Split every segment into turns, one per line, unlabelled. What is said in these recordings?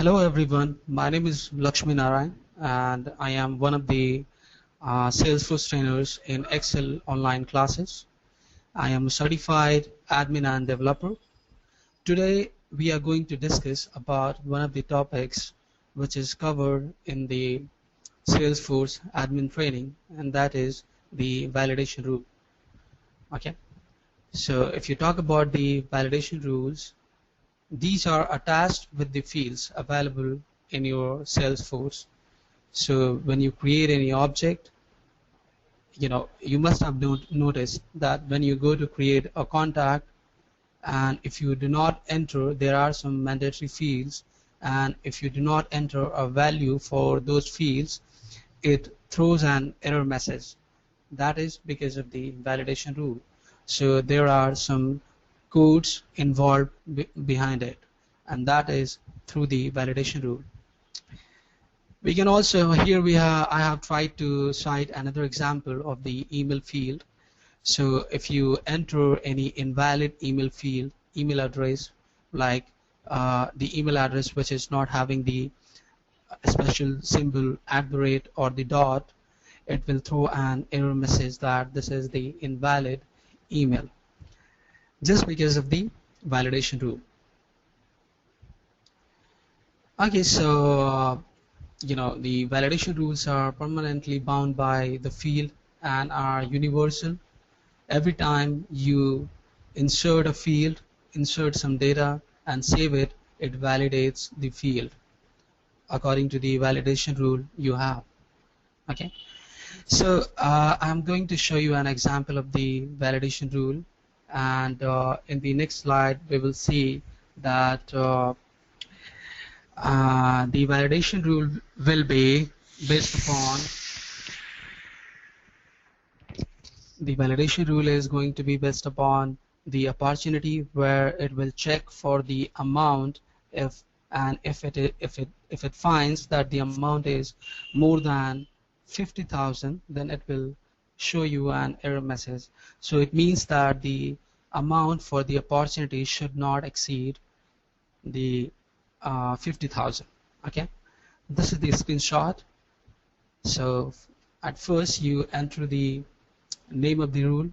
Hello everyone, my name is Lakshmi Narayan and I am one of the Salesforce trainers in Excel online classes. I am a certified admin and developer. Today we are going to discuss about one of the topics which is covered in the Salesforce admin training, and that is the validation rule. Okay, so if you talk about the validation rules, these are attached with the fields available in your Salesforce. So when you create any object, you must have noticed that when you go to create a contact, and if you do not enter, there are some mandatory fields, and if you do not enter a value for those fields, it throws an error message. That is because of the validation rule. So there are some codes involved behind it, and that is through the validation rule. We can also, here I have tried to cite another example of the email field. So if you enter any invalid email field, email address, like the email address which is not having the special symbol @ or the dot, it will throw an error message that this is the invalid email, just because of the validation rule. Okay, so the validation rules are permanently bound by the field and are universal. Every time you insert a field, insert some data and save it, it validates the field according to the validation rule you have. Okay, so I'm going to show you an example of the validation rule, and in the next slide we will see that the validation rule will be based upon, the validation rule is going to be based upon the opportunity, where it will check for the amount if it finds that the amount is more than 50,000, then it will show you an error message. So it means that the amount for the opportunity should not exceed the 50,000. Okay, this is the screenshot. So at first you enter the name of the rule,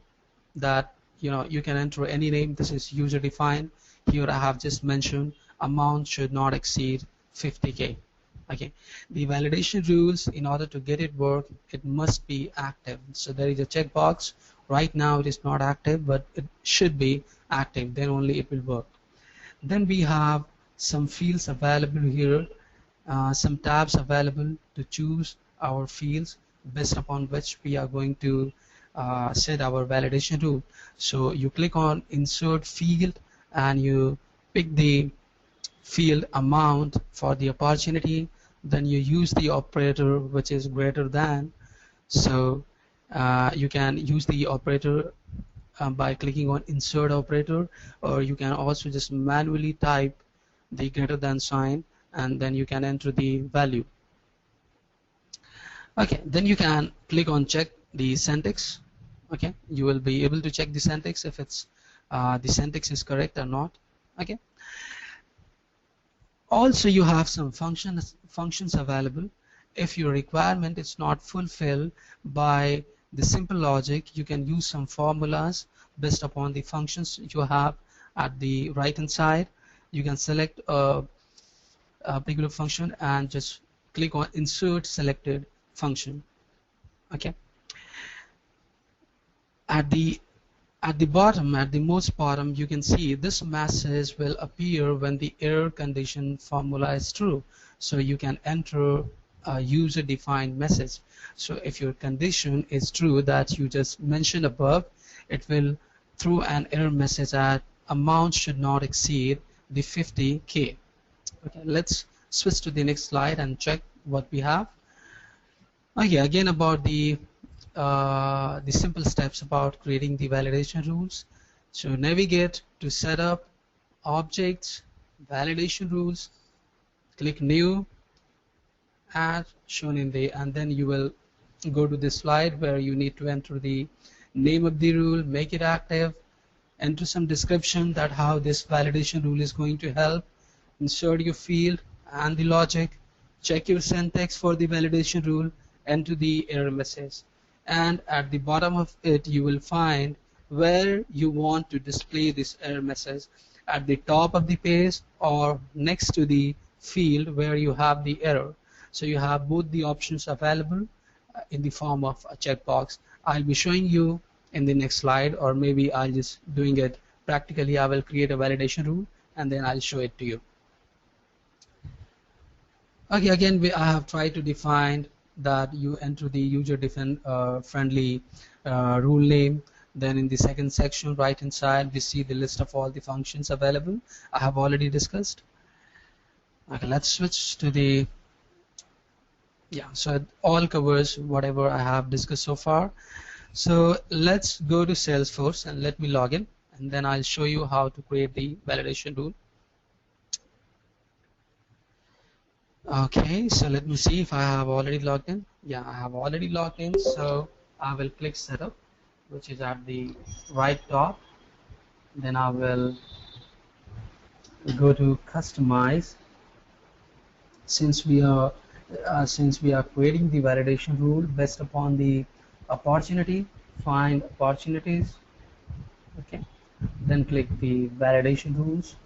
that you can enter any name. This is user defined. Here I have just mentioned amount should not exceed 50K. Okay, the validation rules, in order to get it work, it must be active. So there is a checkbox. Right now it is not active, but it should be active, then only it will work. Then we have some fields available here, some tabs available to choose our fields based upon which we are going to set our validation rule. So you click on insert field and you pick the field amount for the opportunity, then you use the operator which is greater than. So you can use the operator by clicking on insert operator, or you can also just manually type the greater than sign, and then you can enter the value. Okay, then you can click on check the syntax. Okay, you will be able to check the syntax if it's the syntax is correct or not. Okay, also you have some functions available. If your requirement is not fulfilled by the simple logic, you can use some formulas based upon the functions you have at the right hand side. You can select a particular function and just click on insert selected function. Okay, at the bottom, at the most bottom, you can see this message will appear when the error condition formula is true. So you can enter a user defined message. So if your condition is true that you just mentioned above, it will throw an error message that amount should not exceed the 50K. Okay, let's switch to the next slide and check what we have. Okay, again about the simple steps about creating the validation rules. So navigate to setup, objects, validation rules, click new, as shown in the, and then you will go to this slide where you need to enter the name of the rule, make it active, enter some description that how this validation rule is going to help, insert your field, and the logic, check your syntax for the validation rule, enter the error message, and at the bottom of it you will find where you want to display this error message, at the top of the page or next to the field where you have the error. So you have both the options available in the form of a checkbox. I'll be showing you in the next slide, or maybe I'll just doing it practically. I will create a validation rule and then I'll show it to you. Okay, again I have tried to define that you enter the user friendly rule name. Then in the second section right hand side we see the list of all the functions available I have already discussed. Okay, let's switch to the so it all covers whatever I have discussed so far. So let's go to Salesforce and let me log in, and then I'll show you how to create the validation rule. Okay, so let me see if I have already logged in. Yeah, I have already logged in, so I will click setup, which is at the right top. Then I will go to customize. Since we are creating the validation rule based upon the opportunity, find opportunities. Okay, then click the validation rules.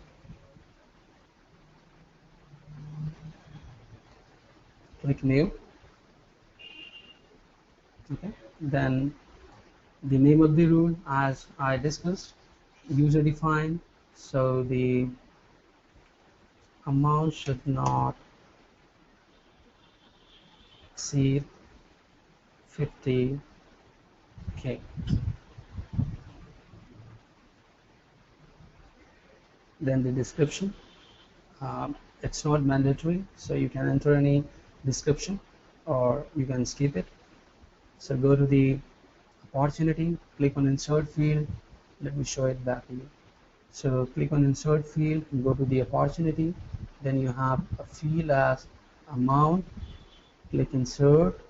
Click new. Okay, then the name of the rule, as I discussed, user defined, so the amount should not exceed 50K. Then the description, it's not mandatory, so you can enter any description or you can skip it. So go to the opportunity, click on insert field. Let me show it back to you. So click on insert field and go to the opportunity. Then you have a field as amount. Click insert,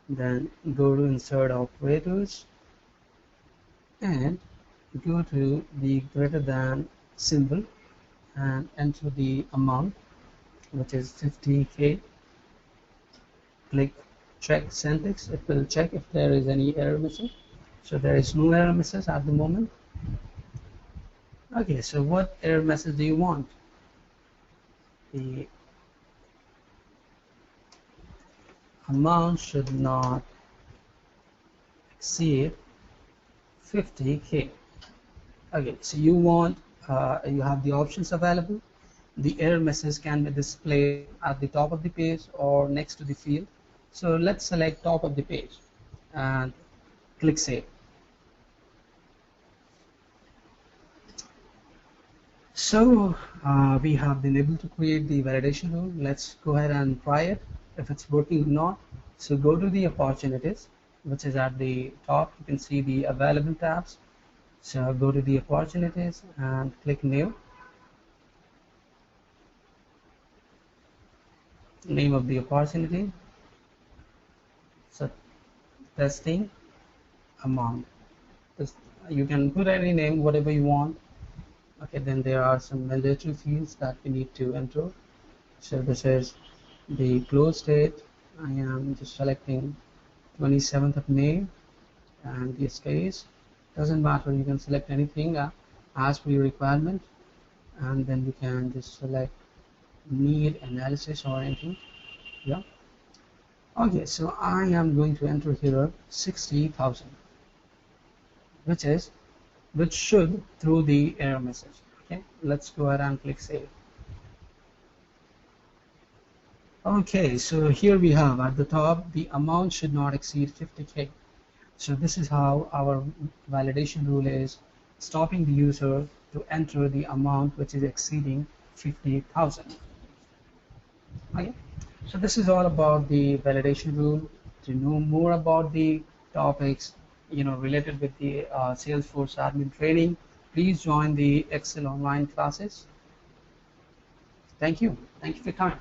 then go to insert operators and go to the greater than symbol and enter the amount, which is 50K. Click check syntax. It will check if there is any error message. So there is no error message at the moment. Okay, so what error message do you want? The amount should not exceed 50K. Okay, so you want you have the options available. The error message can be displayed at the top of the page or next to the field. So let's select top of the page and click save. So we have been able to create the validation rule. Let's go ahead and try it if it's working or not. So go to the opportunities, which is at the top. You can see the available tabs. So go to the opportunities and click new. Name of the opportunity. So testing amount. You can put any name, whatever you want. Okay, then there are some mandatory fields that we need to enter. So this is the close date. I am just selecting 27th of May, and this case doesn't matter. You can select anything as per your requirement, and then you can just select need analysis or anything. Yeah. Okay, so I am going to enter here 60,000, which should throw the error message. Okay, let's go ahead and click save. Okay, so here we have at the top the amount should not exceed 50K. So this is how our validation rule is stopping the user to enter the amount which is exceeding 50,000. Okay, so this is all about the validation rule. To know more about the topics related with the Salesforce admin training, please join the Excel online classes. Thank you for your time.